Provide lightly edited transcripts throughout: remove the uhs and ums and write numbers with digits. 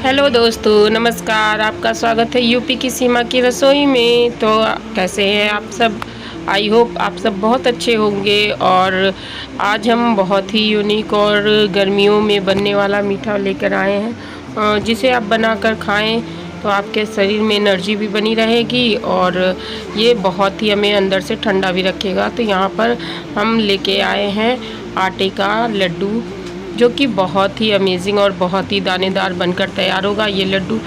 Hello दोस्तों, नमस्कार। आपका स्वागत है यूपी की सीमा की रसोई में। तो कैसे हैं आप सब? आई होप आप सब बहुत अच्छे होंगे। और आज हम बहुत ही यूनिक और गर्मियों में बनने वाला मीठा लेकर आए हैं, जिसे आप बनाकर खाएं तो आपके शरीर में एनर्जी भी बनी रहेगी और ये बहुत ही हमें अंदर से ठंडा भी रखेगा। तो यहाँ पर हम लेके आए हैं आटे का लड्डू, जो कि बहुत ही अमेजिंग और बहुत ही दानेदार बनकर तैयार होगा। ये लड्डू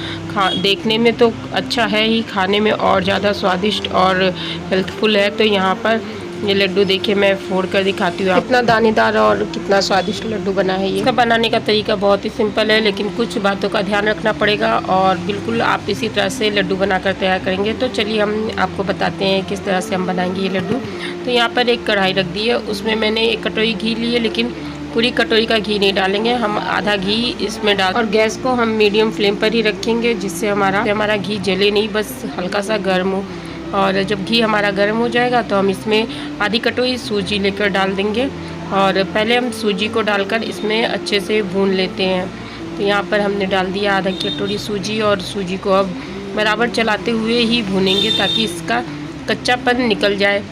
देखने में तो अच्छा है ही, खाने में और ज़्यादा स्वादिष्ट और हेल्थफुल है। तो यहाँ पर ये लड्डू देखिए, मैं फोड़ कर दिखाती हूँ। कितना दानेदार और कितना स्वादिष्ट लड्डू बना है ये। इसका बनाने का तरीका बहुत ही सिंपल है, लेकिन कुछ बातों का ध्यान रखना पड़ेगा और बिल्कुल आप इसी तरह से लड्डू बनाकर तैयार करेंगे। तो चलिए हम आपको बताते हैं किस तरह से हम बनाएंगे ये लड्डू। तो यहाँ पर एक कढ़ाई रख दी है, उसमें मैंने 1 कटोरी घी ली है, लेकिन पूरी कटोरी का घी नहीं डालेंगे, हम आधा घी इसमें डाल और गैस को हम मीडियम फ्लेम पर ही रखेंगे, जिससे हमारा घी जले नहीं, बस हल्का सा गर्म हो। और जब घी हमारा गर्म हो जाएगा तो हम इसमें आधी कटोरी सूजी लेकर डाल देंगे। और पहले हम सूजी को डालकर इसमें अच्छे से भून लेते हैं। तो यहाँ पर हमने डाल दिया आधा कटोरी सूजी, और सूजी को अब बराबर चलाते हुए ही भूनेंगे ताकि इसका कच्चापन निकल जाए।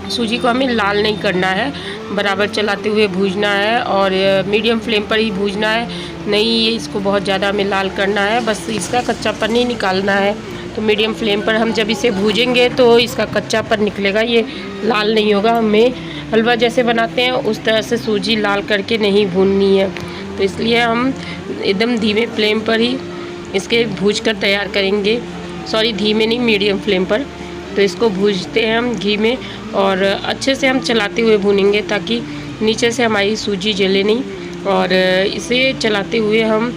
सूजी को हमें लाल नहीं करना है, बराबर चलाते हुए भूजना है और मीडियम फ्लेम पर ही भूजना है। नहीं ये इसको बहुत ज़्यादा हमें लाल करना है, बस इसका कच्चापन ही निकालना है। तो मीडियम फ्लेम पर हम जब इसे भूजेंगे तो इसका कच्चापन निकलेगा, ये लाल नहीं होगा। हमें हलवा जैसे बनाते हैं उस तरह से सूजी लाल करके नहीं भूननी है। तो इसलिए हम एकदम धीमे फ्लेम पर ही इसके भूज कर तैयार करेंगे। सॉरी, धीमे नहीं, मीडियम फ्लेम पर। तो इसको भूजते हैं हम घी में और अच्छे से हम चलाते हुए भूनेंगे ताकि नीचे से हमारी सूजी जले नहीं। और इसे चलाते हुए हम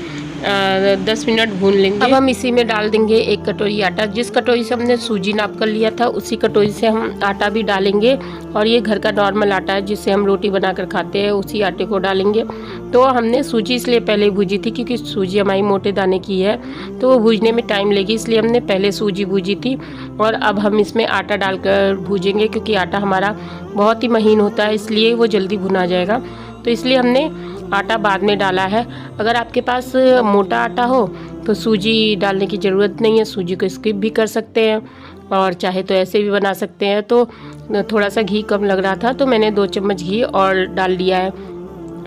10 मिनट भून लेंगे। अब हम इसी में डाल देंगे 1 कटोरी आटा। जिस कटोरी से हमने सूजी नाप कर लिया था उसी कटोरी से हम आटा भी डालेंगे। और ये घर का नॉर्मल आटा है जिससे हम रोटी बनाकर खाते हैं, उसी आटे को डालेंगे। तो हमने सूजी इसलिए पहले भूजी थी क्योंकि सूजी हमारी मोटे दाने की है, तो वो भूजने में टाइम लेगी, इसलिए हमने पहले सूजी भूजी थी। और अब हम इसमें आटा डालकर भूजेंगे क्योंकि आटा हमारा बहुत ही महीन होता है, इसलिए वो जल्दी भुना जाएगा। तो इसलिए हमने आटा बाद में डाला है। अगर आपके पास मोटा आटा हो तो सूजी डालने की ज़रूरत नहीं है, सूजी को स्किप भी कर सकते हैं और चाहे तो ऐसे भी बना सकते हैं। तो थोड़ा सा घी कम लग रहा था तो मैंने 2 चम्मच घी और डाल दिया है।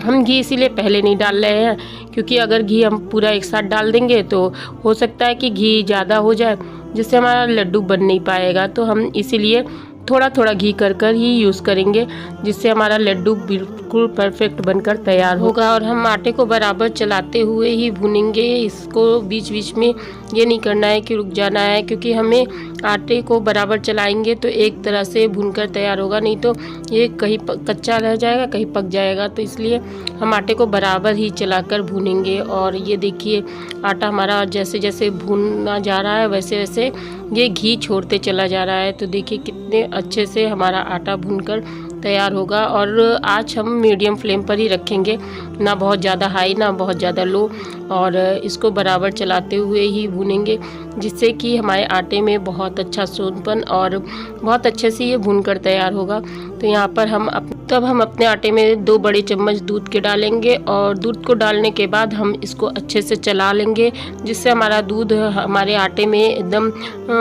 हम घी इसीलिए पहले नहीं डाल रहे हैं क्योंकि अगर घी हम पूरा एक साथ डाल देंगे तो हो सकता है कि घी ज़्यादा हो जाए, जिससे हमारा लड्डू बन नहीं पाएगा। तो हम इसीलिए थोड़ा थोड़ा घी कर ही यूज़ करेंगे, जिससे हमारा लड्डू बिल्कुल परफेक्ट बनकर तैयार होगा। और हम आटे को बराबर चलाते हुए ही भूनेंगे, इसको बीच बीच में ये नहीं करना है कि रुक जाना है, क्योंकि हमें आटे को बराबर चलाएंगे तो एक तरह से भूनकर तैयार होगा, नहीं तो ये कहीं कच्चा रह जाएगा कहीं पक जाएगा। तो इसलिए हम आटे को बराबर ही चलाकर भूनेंगे। और ये देखिए आटा हमारा जैसे जैसे भूनना जा रहा है वैसे वैसे ये घी छोड़ते चला जा रहा है। तो देखिए कितने अच्छे से हमारा आटा भूनकर तैयार होगा। और आज हम मीडियम फ्लेम पर ही रखेंगे, ना बहुत ज़्यादा हाई ना बहुत ज़्यादा लो, और इसको बराबर चलाते हुए ही भूनेंगे, जिससे कि हमारे आटे में बहुत अच्छा सोंधपन और बहुत अच्छे से ये भूनकर तैयार होगा। तो यहाँ पर हम अपने आटे में 2 बड़े चम्मच दूध के डालेंगे और दूध को डालने के बाद हम इसको अच्छे से चला लेंगे, जिससे हमारा दूध हमारे आटे में एकदम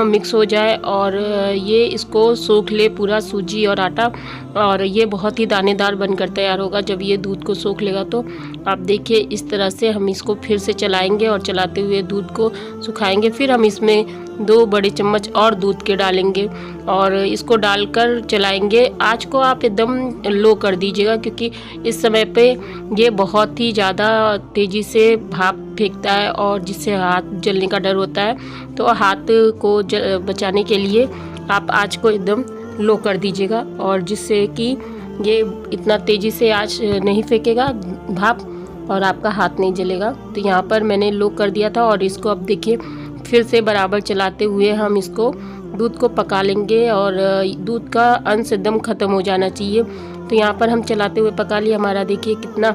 मिक्स हो जाए और ये इसको सोख ले पूरा सूजी और आटा, और ये बहुत ही दानेदार बनकर तैयार होगा। जब ये दूध को सोख लेगा तो आप देखिए इस तरह से हम इसको फिर से चलाएंगे और चलाते हुए दूध को सुखाएंगे। फिर हम इसमें 2 बड़े चम्मच और दूध के डालेंगे और इसको डालकर चलाएंगे। आँच को आप एकदम लो कर दीजिएगा क्योंकि इस समय पे ये बहुत ही ज़्यादा तेज़ी से भाप फेंकता है और जिससे हाथ जलने का डर होता है। तो हाथ को बचाने के लिए आप आँच को एकदम लो कर दीजिएगा, और जिससे कि ये इतना तेज़ी से आँच नहीं फेंकेगा भाप और आपका हाथ नहीं जलेगा। तो यहाँ पर मैंने लो कर दिया था और इसको अब देखिए फिर से बराबर चलाते हुए हम इसको दूध को पका लेंगे और दूध का अंश एकदम ख़त्म हो जाना चाहिए। तो यहाँ पर हम चलाते हुए पका लिए। हमारा देखिए कितना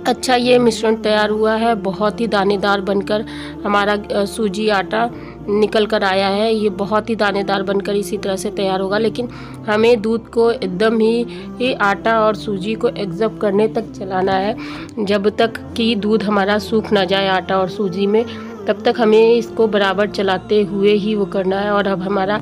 अच्छा ये मिश्रण तैयार हुआ है, बहुत ही दानेदार बनकर हमारा सूजी आटा निकल कर आया है। ये बहुत ही दानेदार बनकर इसी तरह से तैयार होगा, लेकिन हमें दूध को एकदम ही आटा और सूजी को एग्जॉर्ब करने तक चलाना है, जब तक कि दूध हमारा सूख ना जाए आटा और सूजी में, तब तक हमें इसको बराबर चलाते हुए ही वो करना है। और अब हमारा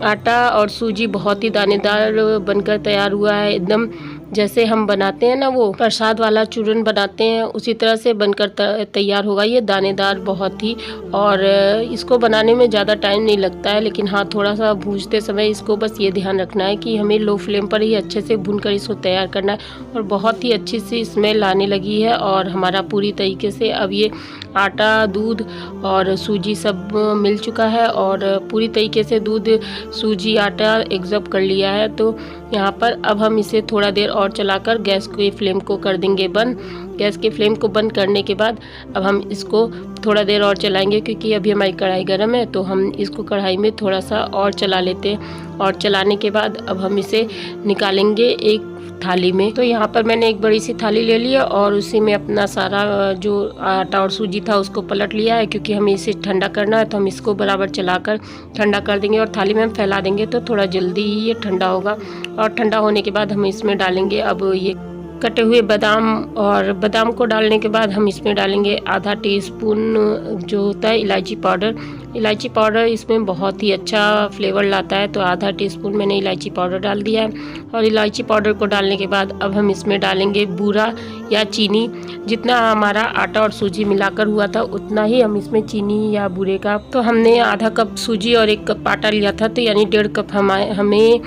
आटा और सूजी बहुत ही दानेदार बनकर तैयार हुआ है, एकदम जैसे हम बनाते हैं ना वो प्रसाद वाला चूरन बनाते हैं, उसी तरह से बनकर तैयार होगा ये दानेदार बहुत ही। और इसको बनाने में ज़्यादा टाइम नहीं लगता है, लेकिन हाँ थोड़ा सा भूनते समय इसको बस ये ध्यान रखना है कि हमें लो फ्लेम पर ही अच्छे से भूनकर इसको तैयार करना है। और बहुत ही अच्छी सी स्मेल आने लगी है और हमारा पूरी तरीके से अब ये आटा, दूध और सूजी सब मिल चुका है और पूरी तरीके से दूध, सूजी, आटा एग्जॉर्ब कर लिया है। तो यहाँ पर अब हम इसे थोड़ा देर और चलाकर गैस के फ्लेम को कर देंगे बंद। गैस के फ्लेम को बंद करने के बाद अब हम इसको थोड़ा देर और चलाएंगे, क्योंकि अभी हमारी कढ़ाई गर्म है, तो हम इसको कढ़ाई में थोड़ा सा और चला लेते हैं। और चलाने के बाद अब हम इसे निकालेंगे एक थाली में। तो यहाँ पर मैंने एक बड़ी सी थाली ले ली है और उसी में अपना सारा जो आटा और सूजी था उसको पलट लिया है, क्योंकि हमें इसे ठंडा करना है। तो हम इसको बराबर चलाकर ठंडा कर देंगे और थाली में हम फैला देंगे, तो थोड़ा जल्दी ही ये ठंडा होगा। और ठंडा होने के बाद हम इसमें डालेंगे अब ये कटे हुए बादाम, और बादाम को डालने के बाद हम इसमें डालेंगे आधा टीस्पून जो होता है इलायची पाउडर। इलायची पाउडर इसमें बहुत ही अच्छा फ्लेवर लाता है, तो आधा टीस्पून मैंने इलायची पाउडर डाल दिया है। और इलायची पाउडर को डालने के बाद अब हम इसमें डालेंगे बूरा या चीनी। जितना हमारा आटा और सूजी मिलाकर हुआ था उतना ही हम इसमें चीनी या बूरे का, तो हमने आधा कप सूजी और 1 कप आटा लिया था, तो यानी 1.5 कप हमें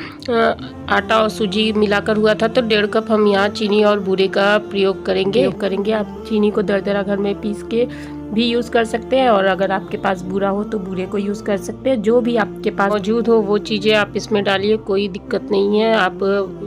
आटा और सूजी मिलाकर हुआ था, तो 1.5 कप हम यहाँ चीनी और बूरे का प्रयोग करेंगे। आप चीनी को दरदरा घर में पीस के भी यूज़ कर सकते हैं, और अगर आपके पास बूरा हो तो बूरे को यूज़ कर सकते हैं। जो भी आपके पास मौजूद हो वो चीज़ें आप इसमें डालिए, कोई दिक्कत नहीं है। आप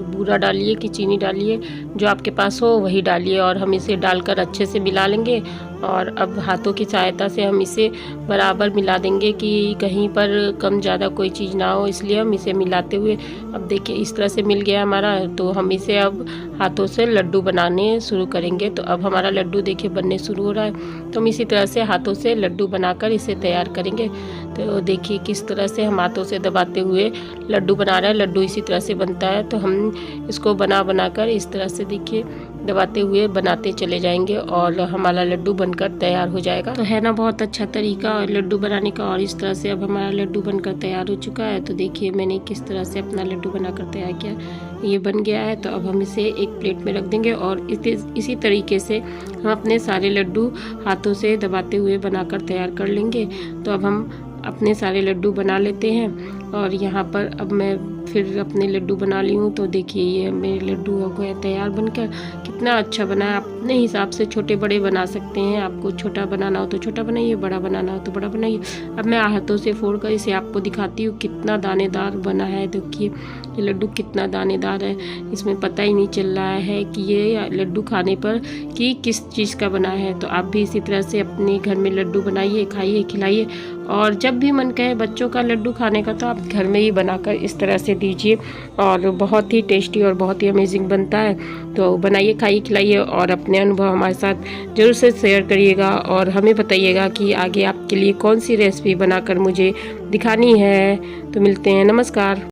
बूरा डालिए कि चीनी डालिए, जो आपके पास हो वही डालिए। और हम इसे डालकर अच्छे से मिला लेंगे और अब हाथों की सहायता से हम इसे बराबर मिला देंगे कि कहीं पर कम ज़्यादा कोई चीज़ ना हो, इसलिए हम इसे मिलाते हुए, अब देखिए इस तरह से मिल गया हमारा। तो हम इसे अब हाथों से लड्डू बनाने शुरू करेंगे। तो अब हमारा लड्डू देखिए बनने शुरू हो रहा है, तो हम इसी तरह से हाथों से लड्डू बनाकर इसे तैयार करेंगे। तो देखिए किस तरह से हम हाथों से दबाते हुए लड्डू बना रहे हैं। लड्डू इसी तरह से बनता है, तो हम इसको बनाकर इस तरह से देखिए दबाते हुए बनाते चले जाएंगे और हमारा लड्डू बनकर तैयार हो जाएगा। तो है ना बहुत अच्छा तरीका लड्डू बनाने का। और इस तरह से अब हमारा लड्डू बनकर तैयार हो चुका है। तो देखिए मैंने किस तरह से अपना लड्डू बनाकर तैयार किया, ये बन गया है। तो अब हम इसे एक प्लेट में रख देंगे और इसी तरीके से हम अपने सारे लड्डू हाथों से दबाते हुए बनाकर तैयार कर लेंगे। तो अब हम अपने सारे लड्डू बना लेते हैं। और यहाँ पर अब मैं फिर अपने लड्डू बना ली हूँ। तो देखिए ये मेरे लड्डू हो गए तैयार बनकर। कितना अच्छा बना है। अपने हिसाब से छोटे बड़े बना सकते हैं। आपको छोटा बनाना हो तो छोटा बनाइए, बड़ा बनाना हो तो बड़ा बनाइए। अब मैं हाथों से फोड़कर इसे आपको दिखाती हूँ कितना दानेदार बना है। देखिए ये लड्डू कितना दानेदार है, इसमें पता ही नहीं चल रहा है कि ये लड्डू खाने पर कि किस चीज़ का बना है। तो आप भी इसी तरह से अपने घर में लड्डू बनाइए, खाइए, खिलाइए। और जब भी मन कहे बच्चों का लड्डू खाने का तो आप घर में ही बनाकर इस तरह से दीजिए, और बहुत ही टेस्टी और बहुत ही अमेजिंग बनता है। तो बनाइए, खाइए, खिलाइए और अपने अनुभव हमारे साथ ज़रूर से शेयर करिएगा और हमें बताइएगा कि आगे आपके लिए कौन सी रेसिपी बनाकर मुझे दिखानी है। तो मिलते हैं, नमस्कार।